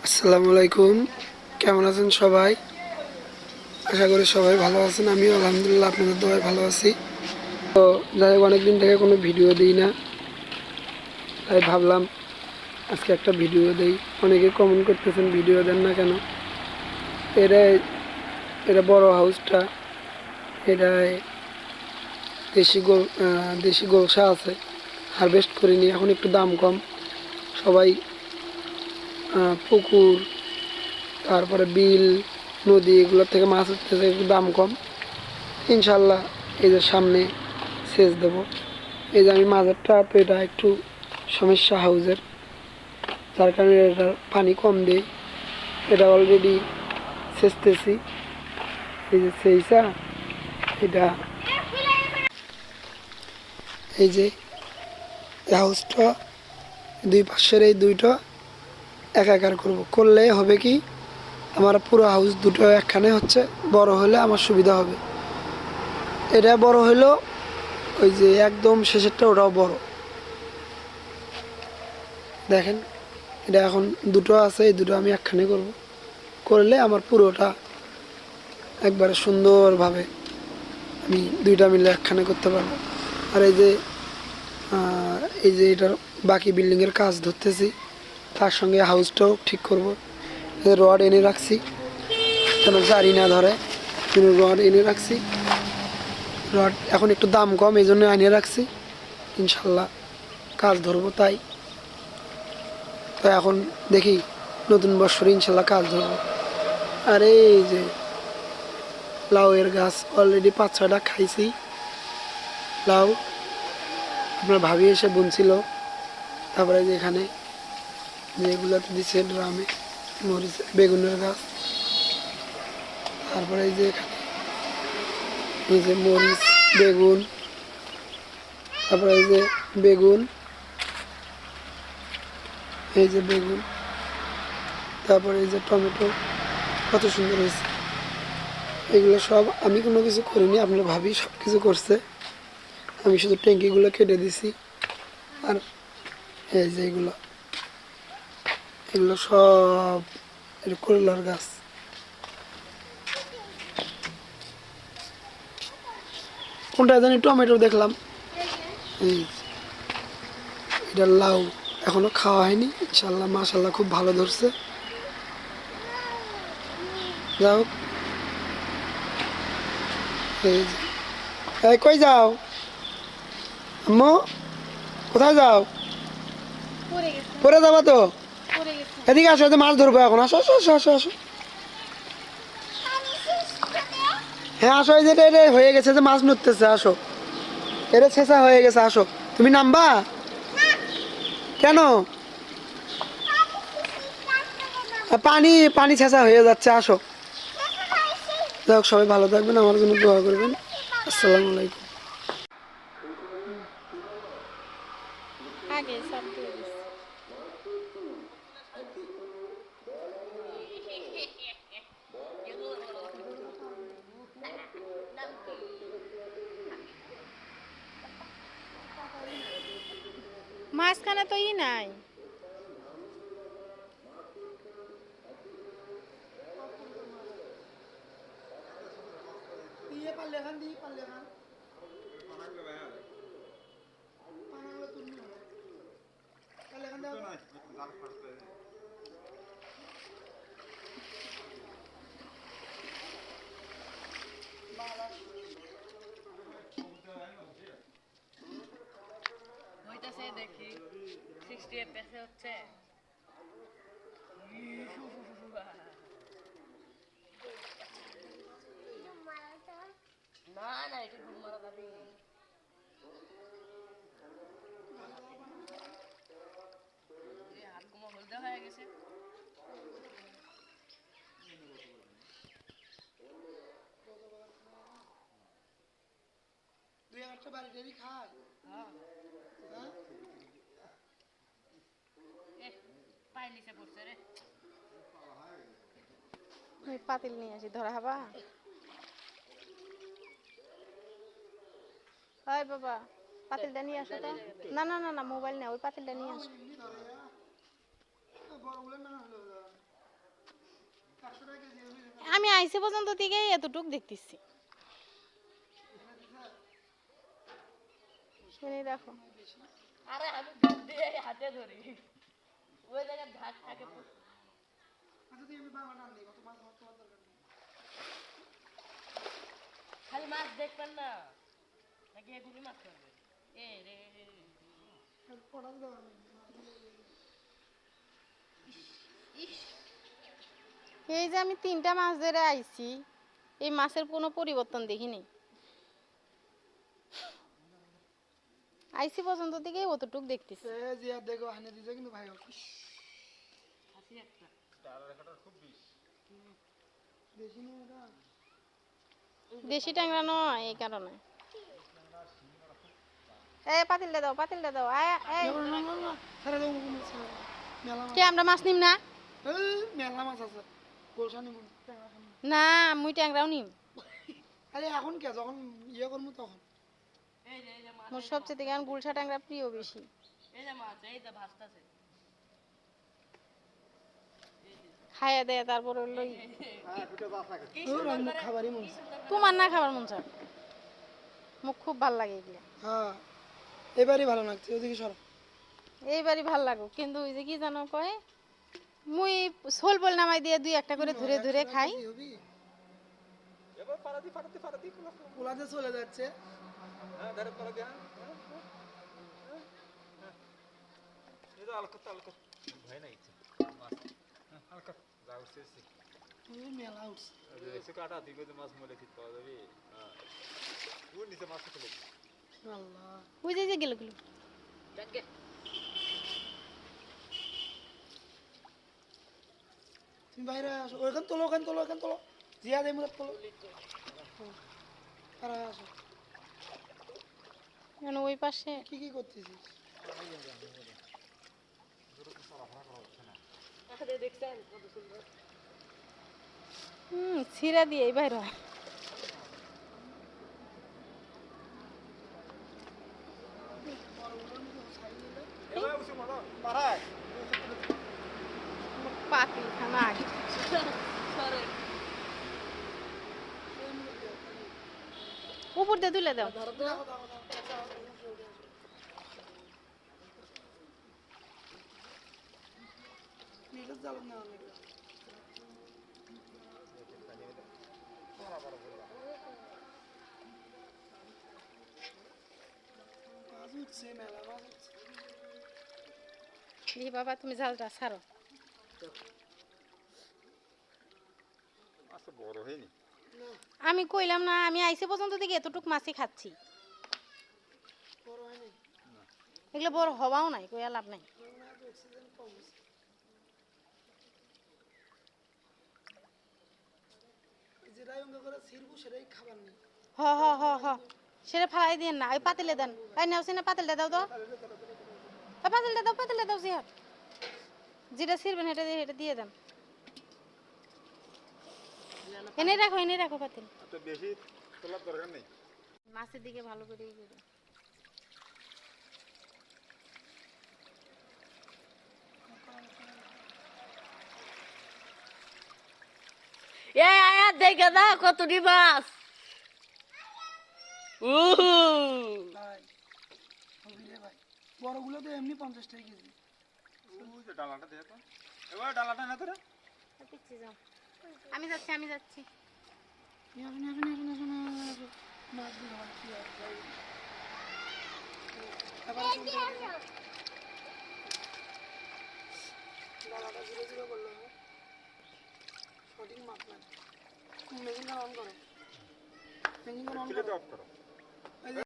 আসসালামু আলাইকুম। কেমন আছেন সবাই? আশা করি সবাই ভালো আছেন। আমিও আলহামদুলিল্লাহ আপনাদের দোয়ায় ভালো আছি। তো যাই হোক, অনেকদিন থেকে কোনো ভিডিও দিই না, তাই ভাবলাম আজকে একটা ভিডিও দেই। অনেকে কমেন্ট করতেছেন ভিডিও দেন না কেন। এটা এটা বড় হাউসটা, এটায় দেশি গোলসা আছে, হারভেস্ট করিনি, এখন একটু দাম কম। সবাই পুকুর, তারপরে বিল, নদী এগুলোর থেকে মাছ উঠতেছে, একটু দাম কম। ইনশাল্লাহ এই যে সামনে সেচ দেবো। এই যে আমি মাঝেরটা, তো এটা একটু সমস্যা হাউজের, যার কারণে এটা পানি কম দেয়। এটা অলরেডি সেচতেছি। এই যে সেইসা, এটা এই যে হাউসটা দুই পাশের এই দুইটা একাকার করলে হবে কি, আমার পুরো হাউস দুটো একখানে হচ্ছে, বড় হলে আমার সুবিধা হবে। এটা বড় হলেও ওই যে একদম শেষেরটা ওটাও বড়, দেখেন। এটা এখন দুটো আছে, এই দুটো আমি একখানে করলে আমার পুরোটা একবারে সুন্দরভাবে আমি দুইটা মিলে একখানে করতে পারবো। আর এই যে এটার বাকি বিল্ডিংয়ের কাজ ধরতেছি, তার সঙ্গে হাউসটাও ঠিক করব। রড এনে রাখছি যেন জারি না ধরে, রড এনে রাখছি। রড এখন একটু দাম কম, এই জন্য এনে রাখছি। ইনশাল্লাহ কাজ ধরবো তাই। তো এখন দেখি নতুন বছরে ইনশাল্লাহ কাজ ধরবো। আর এই যে লাউয়ের গাছ অলরেডি 5-6টা খাইছি লাউ, আপনার ভাবি এসে বুনছিল। তারপরে যে এখানে যেগুলোতে দিচ্ছে ড্রামে মরিচ, বেগুনের গাছ। তারপরে এই যে এখানে এই যে মরিচ, বেগুন, তারপরে এই যে বেগুন, এই যে বেগুন, তারপরে এই যে টমেটো, কত সুন্দর হয়েছে। এগুলো সব আমি কোনো কিছু করিনি, আপনার ভাবি সব কিছু করছে। আমি শুধু ট্যাঙ্কিগুলো কেটে দিছি। আর এই যে এগুলো সব করলার গাছ। কোনটা জানি টমেটো দেখলাম। এই এটা লাউ, এখনো খাওয়া হয়নি। ইনশাল্লাহ মাশাল্লাহ খুব ভালো ধরছে। যাও, এই যে এই কই যাও আম্মু, কোথায় যাও? পরে যাবা তো? এদিকে আসো, মাছ ধরবো এখন। আসো আসো আসো আসো আসো। হ্যাঁ আসো, এই যে এটা হয়ে গেছে, যে মাছ নড়তেছে, আসো। এটা ছেঁচা হয়ে গেছে, আসো। তুমি নামবা কেন? পানি পানি ছেঁচা হয়ে যাচ্ছে, আসো। যাই হোক, সবাই ভালো থাকবেন, আমার জন্য দোয়া করবেন। আসসালামু আলাইকুম। আগে সব দিয়ে দিস। মাঝখানে তো ই নাই। হইতাছে দেখি 60 এফপিএস হচ্ছে। না না, এটা ঘুম মারা যাবে। হাত কুমো হলদে হয়ে গেছে। দুই একটা বাড়ি টাড়ি খায়। হ্যাঁ, পায়ের নিচে পড়ছে রে। ওই পাতিল নিয়ে আসি, ধরা হবা। ওই বাবা, পাতিলটা নিয়ে আসো তো। না না না না, মোবাইল না, ওই পাতিলটা নিয়ে আসো। বড়গুলো না হলো আমি আইসে পর্যন্ত থেকে এতটুক দেখতেছি শুনে দেখো আরে আমি ডুব দিয়ে হাতে ধরি ওই জায়গায় ধাক থাকে খালি মাছ দেখবেন না নাকি এগুলি মাছ করবে এ রে ইস এই যে আমি 3টা মাছ ধরে আইছি এই মাছের কোনো পরিবর্তন দেখিনি আইসি পর্যন্ত থেকে অতটুক দেখতেছি জিয়া দেখো হানে দিছে কিন্তু ভাই হাসি একটা বেশি না এটা দেশি ট্যাংরা নয় এই কারণে এই পাতিলটা দাও এই না না না সারা দাও মুখ ছেড়ে মেলা মাছ কে আমরা মাছ নিম না এই মেলা মাছ আছে গোলশানি মুন ট্যাংরা খানি না মুই ট্যাংরাও নিম আরে এখন কে যখন ইয়ে করবো তখন এই যে মাছ মোর সবচেয়ে থেকে গুলশা ট্যাংরা প্রিয় বেশি এই যে মাছ এই যে ভাসতাছে খাইয়া দেয় তারপরে লই কি ওর আমি খাবারই মন তোমার না খাবার মন চায় মুখ খুব ভাল লাগে এগুলো হ্যাঁ এবারই ভালো লাগছে ওদিকে সরো এইবারই ভাল লাগো কিন্তু ওই যে কি জানো কয় মুই সোল বল নামাই দিয়ে 2-1টা করে ধরে ধরে খাই কি হবি পোলাতে চলে যাচ্ছে ওই মেলা উঠছে আল্লাহ ওই যে গেল দেখে তুমি বাইরে আসো ওখান তোলো জিয়া দেয় মুরাদ তোলো আর আসো মানে ওই পাশে কি করতেছিস দেখছেন কত সুন্দর ছিঁড়া দিয়ে বাইর হয় পাতিল খানা আগে সরে উপর দিয়ে তুলে দাও এই বাবা তুমি জালটা ছাড়ো আমি কইলাম না আমি আইসে পর্যন্ত থেকে এতটুক মাছই খাচ্ছি এগুলো বড় হওয়াও নাই কইয়া লাভ নাই হ হ হ হ সেটা ফালাই দিন না ওই পাতিলে দেন ওই নাও সিনা পাতিলটা দাও তো পাতিলটা দাও জিহার যেটা ছিড়বেন সেটা দিয়ে দেন এনে রাখো পাতিল বেশি তোলার দরকার নেই মাছের দিকে ভালো করে ইয়ে করো। এই আয়া দেখে না কতটি মাছ বড়গুলো তো এমনি 50 টাকা কেজি ডালাটা দেখো এবার ডালাটা না তোরা পিচ্ছি যাও আমি যাচ্ছি মাছ দিন আমার কি আবার ডালাটা ধীরে ধীরে করলো সঠিক মাপ না মেশিনটা অন করো অফ করো